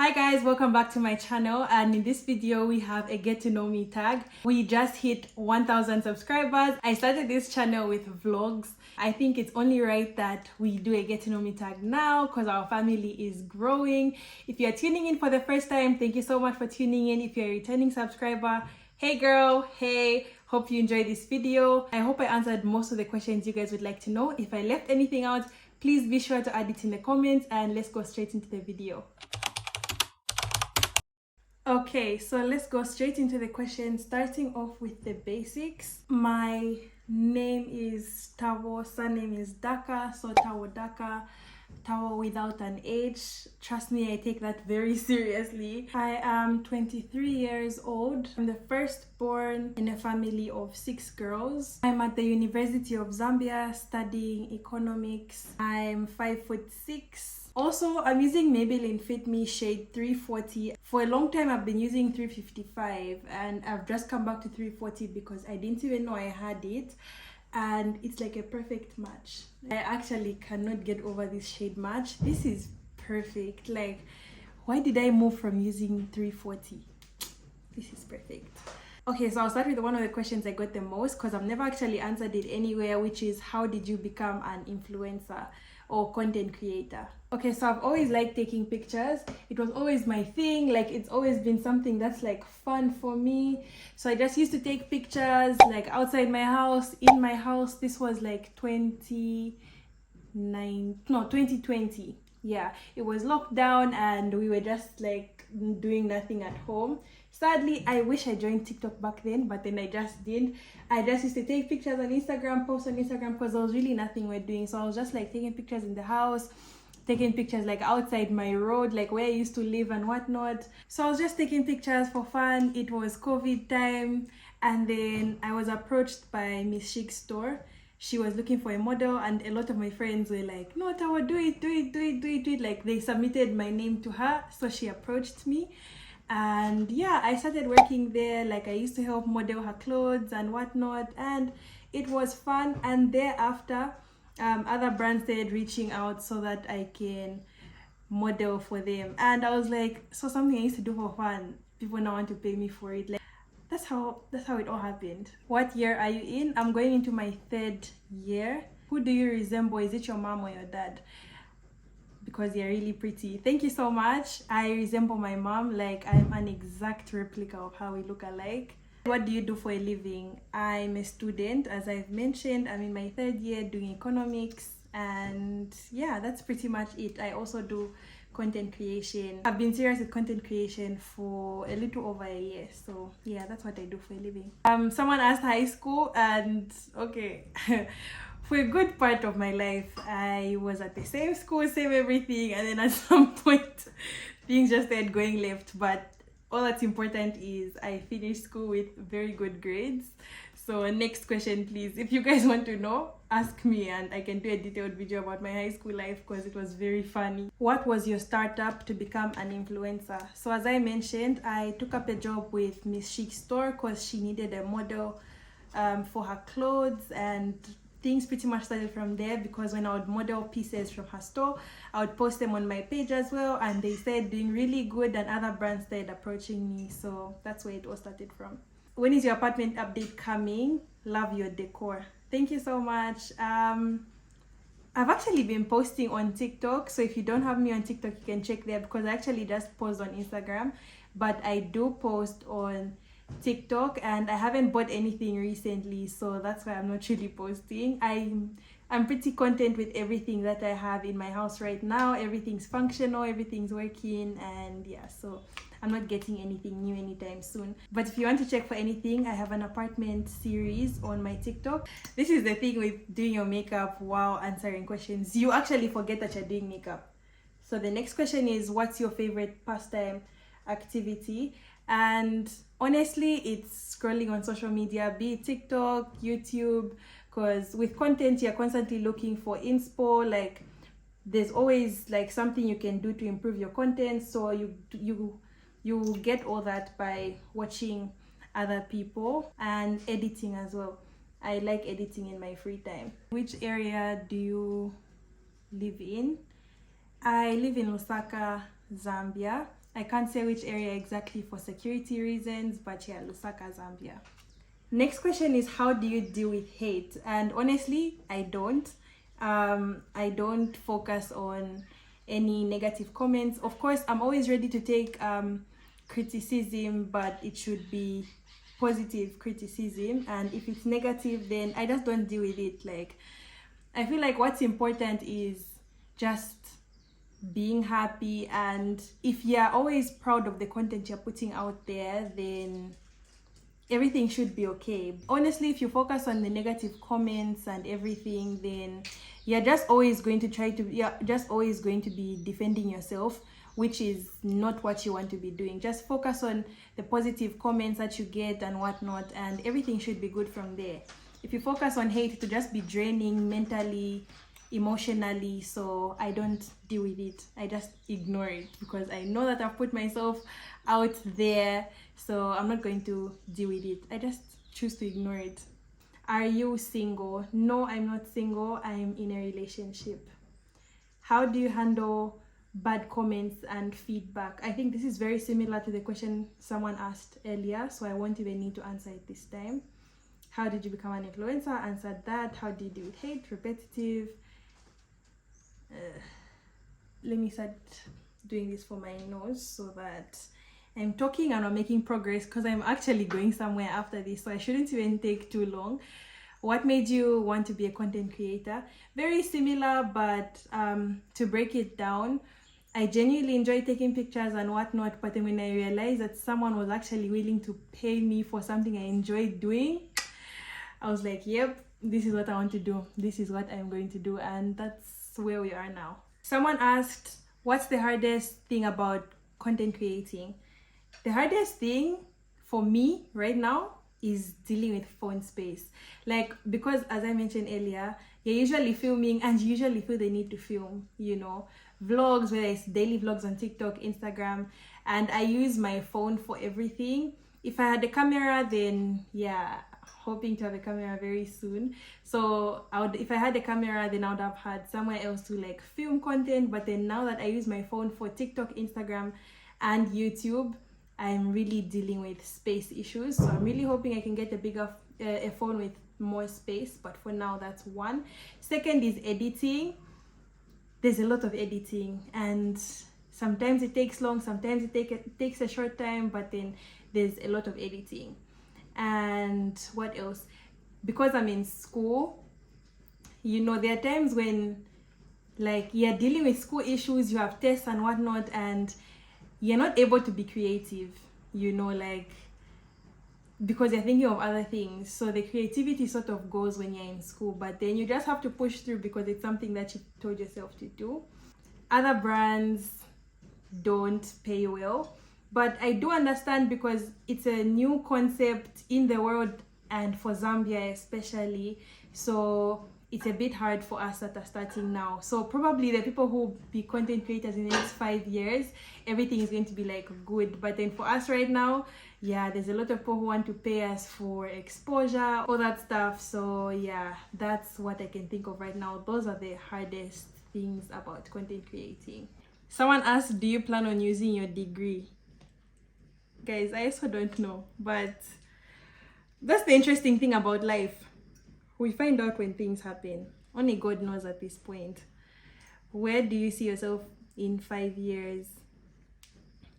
Hi guys, welcome back to my channel, and in this video we have a get to know me tag. We just hit 1000 subscribers. I started this channel with vlogs. I think it's only right that we do a get to know me tag now because our family is growing. If you're tuning in for the first time, thank you so much for tuning in. If you're a returning subscriber, hey girl, hey, hope you enjoyed this video. I hope I answered most of the questions you guys would like to know. If I left anything out, please be sure to add it in the comments, and let's go straight into the video. Okay, so let's go straight into the question, starting off with the basics. My name is Tawo, surname is Daka, so Tawo Daka, Tawo without an H. Trust me, I take that very seriously. I am 23 years old. I'm the firstborn in a family of 6 girls. I'm at the University of Zambia studying economics. I'm 5'6". Also, I'm using Maybelline Fit Me shade 340. For a long time, I've been using 355, and I've just come back to 340 because I didn't even know I had it, and it's like a perfect match. I actually cannot get over this shade match. This is perfect. Like, why did I move from using 340? This is perfect. Okay, so I'll start with one of the questions I got the most because I've never actually answered it anywhere, which is how did you become an influencer or content creator? Okay, so I've always liked taking pictures. It was always my thing. Like, it's always been something that's like fun for me. So I just used to take pictures like outside my house, in my house. This was like 2020. Yeah, it was locked down and we were just like doing nothing at home. Sadly, I wish I joined TikTok back then, but then I just didn't. I just used to take pictures on Instagram, post on Instagram, because there was really nothing we're doing. So I was just like taking pictures in the house, taking pictures like outside my road, like where I used to live and whatnot. So I was just taking pictures for fun. It was COVID time, and then I was approached by Miss Chic's store. She was looking for a model, and a lot of my friends were like, no, Tawa, do it. Like, they submitted my name to her, so she approached me. And yeah, I started working there. Like, I used to help model her clothes and whatnot, and it was fun. And thereafter, other brands started reaching out so that I can model for them, and I was like, so something I used to do for fun, people now want to pay me for it. Like, that's how it all happened. What year are you in? I'm going into my 3rd year. Who do you resemble? Is it your mom or your dad? Because you're really pretty. Thank you so much. I resemble my mom. Like, I'm an exact replica of how we look alike. What do you do for a living? I'm a student, as I've mentioned. I'm in my 3rd year doing economics, and yeah, that's pretty much it. I also do content creation. I've been serious with content creation for a little over a year, so yeah, that's what I do for a living. Someone asked high school, and okay. For a good part of my life, I was at the same school, same everything, and then at some point, things just started going left. But all that's important is I finished school with very good grades. So next question, please. If you guys want to know, ask me, and I can do a detailed video about my high school life because it was very funny. What was your startup to become an influencer? So as I mentioned, I took up a job with Miss Chic's store because she needed a model for her clothes, and things pretty much started from there, because when I would model pieces from her store, I would post them on my page as well, and they started doing really good, and other brands started approaching me. So that's where it all started from. When is your apartment update coming? Love your decor. Thank you so much. I've actually been posting on TikTok, so if you don't have me on TikTok, you can check there, because I actually just post on Instagram, but I do post on TikTok, and I haven't bought anything recently, so that's why I'm not really posting. I'm pretty content with everything that I have in my house right now. Everything's functional, everything's working, and yeah, so I'm not getting anything new anytime soon. But if you want to check for anything, I have an apartment series on my TikTok. This is the thing with doing your makeup while answering questions. You actually forget that you're doing makeup. So the next question is, what's your favorite pastime activity? And honestly, it's scrolling on social media, be it TikTok, YouTube, because with content, you're constantly looking for inspo. Like, there's always like something you can do to improve your content. So you get all that by watching other people, and editing as well. I like editing in my free time. Which area do you live in? I live in Lusaka, Zambia. I can't say which area exactly for security reasons, but yeah, Lusaka, Zambia. Next question is, how do you deal with hate? And honestly, I don't. I don't focus on any negative comments. Of course, I'm always ready to take criticism, but it should be positive criticism. And if it's negative, then I just don't deal with it. Like, I feel like what's important is just being happy, and if you're always proud of the content you're putting out there, then everything should be okay. Honestly, if you focus on the negative comments and everything, then you're just always going to be defending yourself, which is not what you want to be doing. Just focus on the positive comments that you get and whatnot, and everything should be good from there. If you focus on hate, to just be draining mentally, emotionally. So I don't deal with it. I just ignore it because I know that I've put myself out there, so I'm not going to deal with it. I just choose to ignore it. Are you single? No, I'm not single. I'm in a relationship. How do you handle bad comments and feedback? I think this is very similar to the question someone asked earlier, so I won't even need to answer it this time. How did you become an influencer? Answered that. How do you deal with hate? Repetitive. Let me start doing this for my nose so that I'm talking and I'm making progress, because I'm actually going somewhere after this, so I shouldn't even take too long. What made you want to be a content creator? Very similar, but to break it down, I genuinely enjoy taking pictures and whatnot, but then when I realized that someone was actually willing to pay me for something I enjoyed doing, I was like, yep, this is what I want to do. This is what I'm going to do, and that's where we are now. Someone asked, what's the hardest thing about content creating? The hardest thing for me right now is dealing with phone space. Like, because as I mentioned earlier, you're usually filming and you usually feel the need to film, vlogs, whether it's daily vlogs on TikTok, Instagram, and I use my phone for everything. If I had a camera, then yeah, hoping to have a camera very soon. So if I had a camera, then I would have had somewhere else to like film content. But then now that I use my phone for TikTok, Instagram, and YouTube, I'm really dealing with space issues. So I'm really hoping I can get a bigger a phone with more space. But for now, that's one. Second is editing. There's a lot of editing, and sometimes it takes long, sometimes it takes a short time, but then there's a lot of editing. And what else? Because I'm in school, there are times when like you're dealing with school issues, you have tests and whatnot, and you're not able to be creative, like because you're thinking of other things. So the creativity sort of goes when you're in school, but then you just have to push through because it's something that you told yourself to do. Other brands don't pay well, but I do understand because it's a new concept in the world and for Zambia especially. So it's a bit hard for us that are starting now. So probably the people who will be content creators in the next 5 years, everything is going to be like good. But then for us right now, yeah, there's a lot of people who want to pay us for exposure, all that stuff. So yeah, that's what I can think of right now. Those are the hardest things about content creating. Someone asked, do you plan on using your degree? Guys, I also don't know, but that's the interesting thing about life. We find out when things happen. Only God knows at this point. Where do you see yourself in 5 years?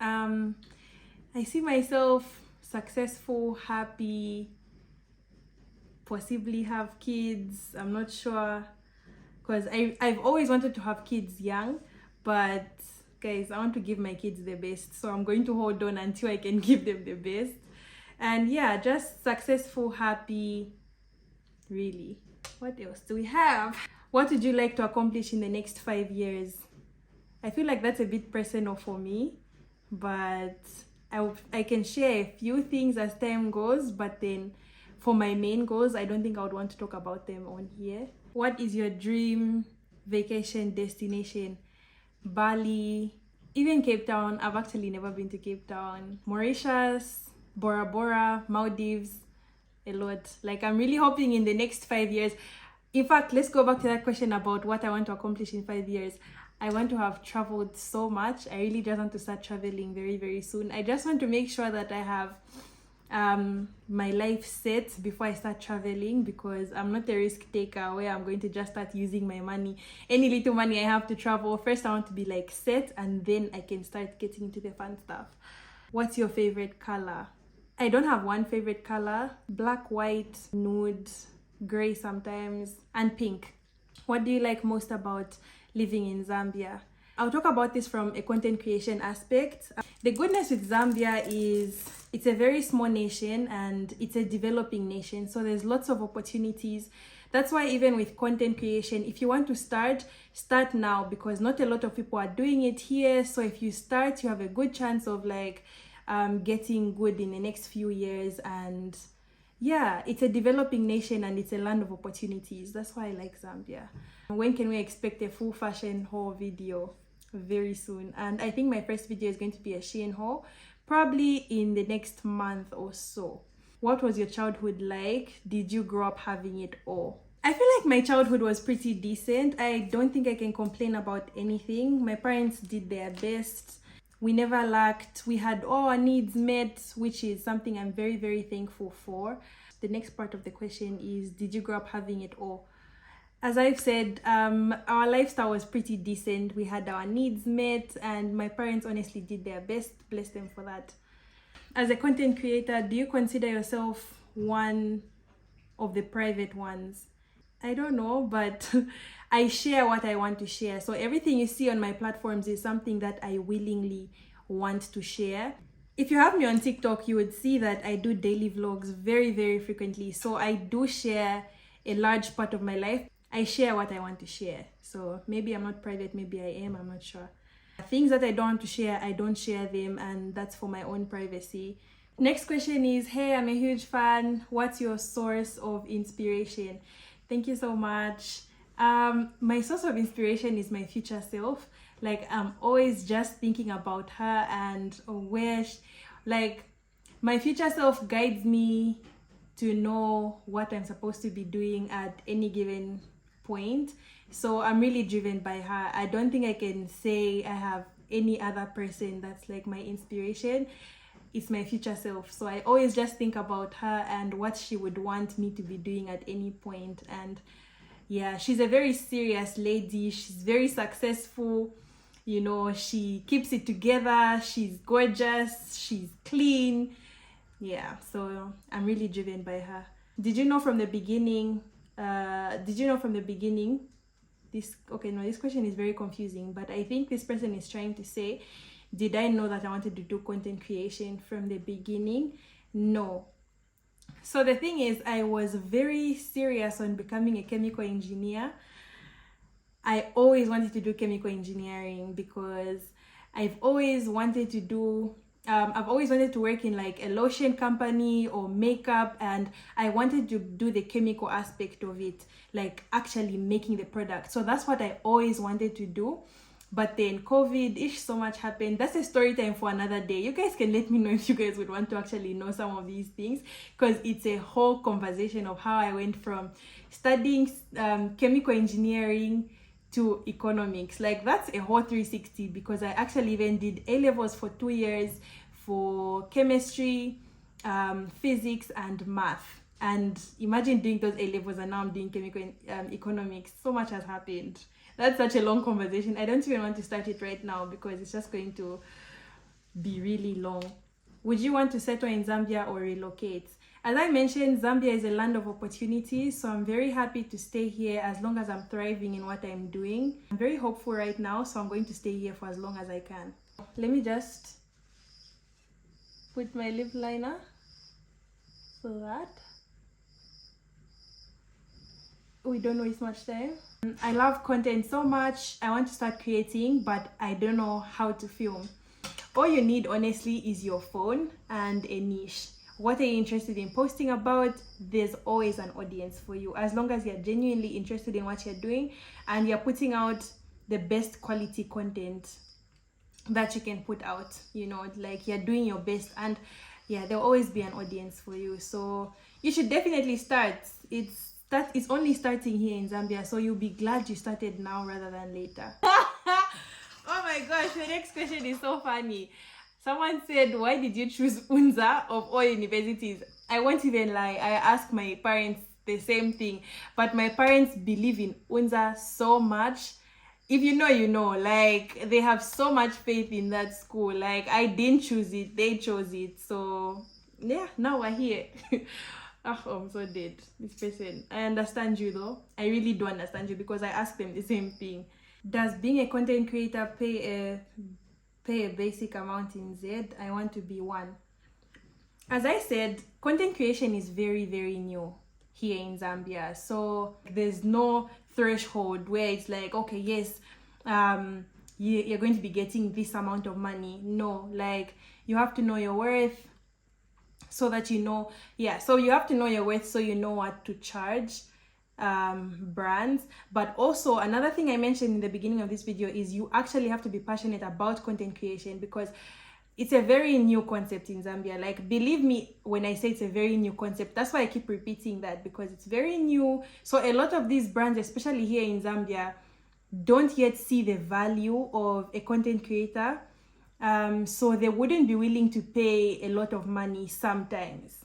I see myself successful, happy, possibly have kids. I'm not sure, because I've always wanted to have kids young, but guys, I want to give my kids the best, so I'm going to hold on until I can give them the best. And yeah, just successful, happy, really. What else do we have? What would you like to accomplish in the next 5 years? I feel like that's a bit personal for me, but I can share a few things as time goes, but then for my main goals, I don't think I would want to talk about them on here. What is your dream vacation destination? Bali, even Cape Town. I've actually never been to Cape Town. Mauritius, Bora Bora, Maldives, a lot. Like, I'm really hoping in the next 5 years. In fact, let's go back to that question about what I want to accomplish in 5 years. I want to have traveled so much. I really just want to start traveling very, very soon. I just want to make sure that I have my life set before I start traveling, because I'm not a risk taker where I'm going to just start using my money, any little money I have to travel. First I want to be like set, and then I can start getting into the fun stuff. What's your favorite color? I don't have one favorite color. Black, white, nude, gray sometimes, and pink. What do you like most about living in Zambia? I'll talk about this from a content creation aspect. The goodness with Zambia is it's a very small nation and it's a developing nation. So there's lots of opportunities. That's why even with content creation, if you want to start now, because not a lot of people are doing it here. So if you start, you have a good chance of like getting good in the next few years. And yeah, it's a developing nation and it's a land of opportunities. That's why I like Zambia. When can we expect a full fashion haul video? Very soon. And I think my first video is going to be a Shein haul, probably in the next month or so. What was your childhood like? Did you grow up having it all? I feel like my childhood was pretty decent. I don't think I can complain about anything. My parents did their best. We never lacked. We had all our needs met, which is something I'm very, very thankful for. The next part of the question is, did you grow up having it all? As I've said, our lifestyle was pretty decent. We had our needs met, and my parents honestly did their best. Bless them for that. As a content creator, do you consider yourself one of the private ones? I don't know, but I share what I want to share. So everything you see on my platforms is something that I willingly want to share. If you have me on TikTok, you would see that I do daily vlogs very, very frequently. So I do share a large part of my life. I share what I want to share. So maybe I'm not private, maybe I am, I'm not sure. Things that I don't want to share, I don't share them, and that's for my own privacy. Next question is, hey, I'm a huge fan. What's your source of inspiration? Thank you so much. My source of inspiration is my future self. Like, I'm always just thinking about her and where my future self guides me to know what I'm supposed to be doing at any given point. So I'm really driven by her. I don't think I can say I have any other person that's like my inspiration. It's my future self. So I always just think about her and what she would want me to be doing at any point. And yeah, she's a very serious lady. She's very successful. You know, she keeps it together. She's gorgeous. She's clean. Yeah, so I'm really driven by her. Did you know from the beginning? This question is very confusing, but I think this person is trying to say, did I know that I wanted to do content creation from the beginning? No. So the thing is, I was very serious on becoming a chemical engineer. I always wanted to do chemical engineering because I've always wanted to work in like a lotion company or makeup, and I wanted to do the chemical aspect of it, like actually making the product. So that's what I always wanted to do. But then COVID-ish, so much happened. That's a story time for another day. You guys can let me know if you guys would want to actually know some of these things, because it's a whole conversation of how I went from studying chemical engineering to economics. Like, that's a whole 360, because I actually even did A-levels for 2 years for chemistry, physics, and math. And imagine doing those A-levels and now I'm doing chemical economics. So much has happened. That's such a long conversation. I don't even want to start it right now because it's just going to be really long. Would you want to settle in Zambia or relocate? As I mentioned, Zambia is a land of opportunities, so I'm very happy to stay here as long as I'm thriving in what I'm doing. I'm very hopeful right now, so I'm going to stay here for as long as I can. Let me just put my lip liner so that we don't waste much time. I love content so much. I want to start creating, but I don't know how to film. All you need, honestly, is your phone and a niche. What are you interested in posting about? There's always an audience for you, as long as you're genuinely interested in what you're doing and you're putting out the best quality content that you can put out. You know, like, you're doing your best, and yeah, there'll always be an audience for you. So you should definitely start. It's it's only starting here in Zambia, so you'll be glad you started now rather than later. Oh my gosh, the next question is so funny. Someone said, why did you choose Unza of all universities? I won't even lie, I asked my parents the same thing, but my parents believe in Unza so much. If you know, you know, like they have so much faith in that school. Like I didn't choose it, they chose it. So yeah, now we're here. Oh, I'm so dead. This person. I understand you though. I really do understand you because I asked them the same thing. Does being a content creator pay a basic amount in Z? I want to be one. As I said, content creation is very, very new here in Zambia. So there's no threshold where it's like, okay, yes, you're going to be getting this amount of money. No, like you have to know your worth so that you know, so you have to know your worth so you know what to charge brands. But also another thing I mentioned in the beginning of this video is you actually have to be passionate about content creation because it's a very new concept in Zambia. Like, believe me when I say it's a very new concept. That's why I keep repeating that, because it's very new. So a lot of these brands, especially here in Zambia, don't yet see the value of a content creator. So they wouldn't be willing to pay a lot of money sometimes.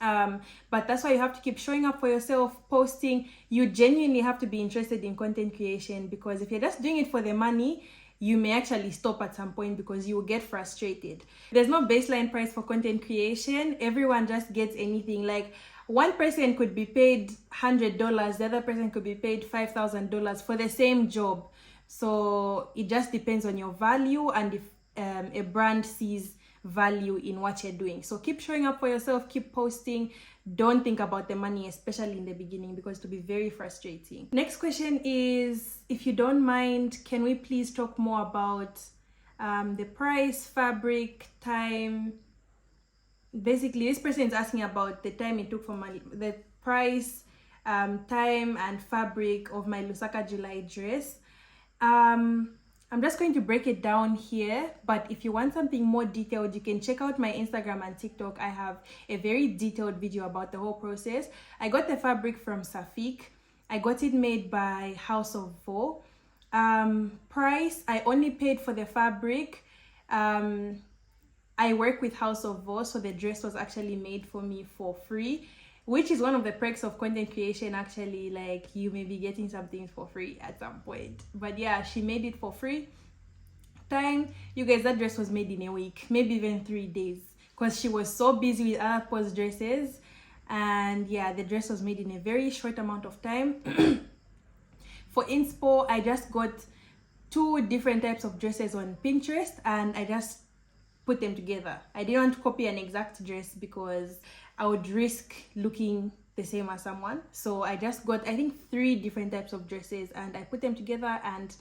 But that's why you have to keep showing up for yourself, posting. You genuinely have to be interested in content creation, because if you're just doing it for the money, you may actually stop at some point because you will get frustrated. There's no baseline price for content creation. Everyone just gets anything. Like, one person could be paid $100, the other person could be paid $5,000 for the same job. So it just depends on your value and if a brand sees value in what you're doing. So keep showing up for yourself, keep posting. Don't think about the money, especially in the beginning, because it will be very frustrating. Next question is, if you don't mind, can we please talk more about the price, fabric, time? Basically, this person is asking about the time it took for the price, time and fabric of my Lusaka July dress. I'm just going to break it down here, but if you want something more detailed, you can check out my Instagram and TikTok. I have a very detailed video about the whole process. I got the fabric from Safik. I got it made by House of Vo. Price, I only paid for the fabric. I work with House of Vo, so the dress was actually made for me for free, which is one of the perks of content creation. Actually, like, you may be getting something for free at some point. But yeah, she made it for free. Time, you guys, that dress was made in a week, maybe even 3 days, because she was so busy with other post dresses. And yeah, the dress was made in a very short amount of time. For inspo, I just got 2 different types of dresses on Pinterest and I just put them together. I didn't want to copy an exact dress because I would risk looking the same as someone. So I just got, I think, 3 different types of dresses and I put them together and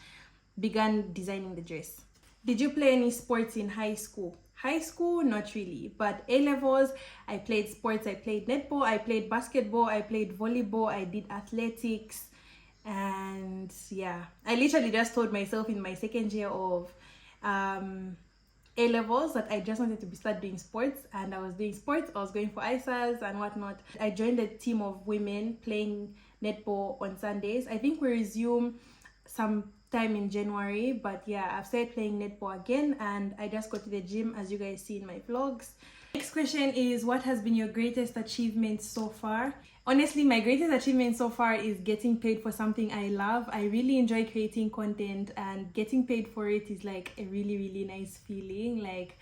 began designing the dress. Did you play any sports in high school? High school, not really, but A-levels, I played sports. I played netball, I played basketball, I played volleyball, I did athletics. And yeah, I literally just told myself in my second year of A-levels that I just wanted to start doing sports, and I was doing sports. I was going for ISAs and whatnot. I joined a team of women playing netball on Sundays. I think we resume sometime in January, but yeah, I've started playing netball again and I just go to the gym, as you guys see in my vlogs. Next question is, what has been your greatest achievement so far? Honestly, my greatest achievement so far is getting paid for something I love. I really enjoy creating content, and getting paid for it is like a really, really nice feeling. Like,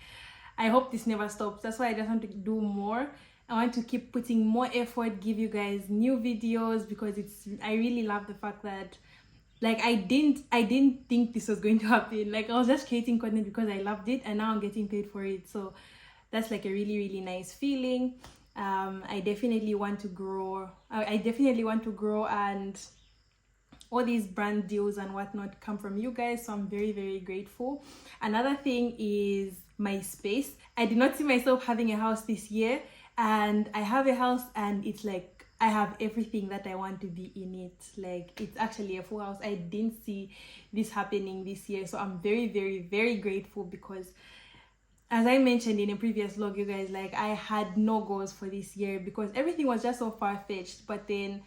I hope this never stops. That's why I just want to do more. I want to keep putting more effort, give you guys new videos, because I really love the fact that, like, I didn't think this was going to happen. Like, I was just creating content because I loved it, and now I'm getting paid for it. So that's like a really, really nice feeling. I definitely want to grow. And all these brand deals and whatnot come from you guys, so I'm very, very grateful. Another thing is my space. I did not see myself having a house this year, and I have a house, and it's like I have everything that I want to be in it. Like, it's actually a full house. I didn't see this happening this year, so I'm very, very, very grateful, because as I mentioned in a previous vlog, you guys, like I had no goals for this year because everything was just so far-fetched. But then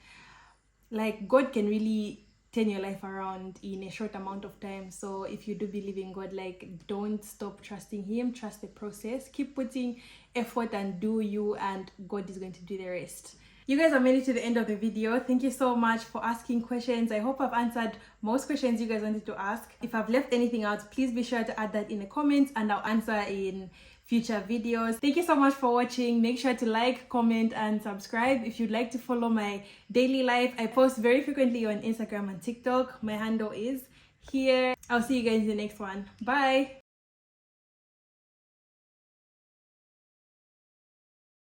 like God can really turn your life around in a short amount of time. So if you do believe in God, like don't stop trusting him, trust the process, keep putting effort and do you, and God is going to do the rest. You guys have made it to the end of the video. Thank you so much for asking questions. I hope I've answered most questions you guys wanted to ask. If I've left anything out, please be sure to add that in the comments and I'll answer in future videos. Thank you so much for watching. Make sure to like, comment and subscribe if you'd like to follow my daily life. I post very frequently on Instagram and TikTok. My handle is here. I'll see you guys in the next one. Bye.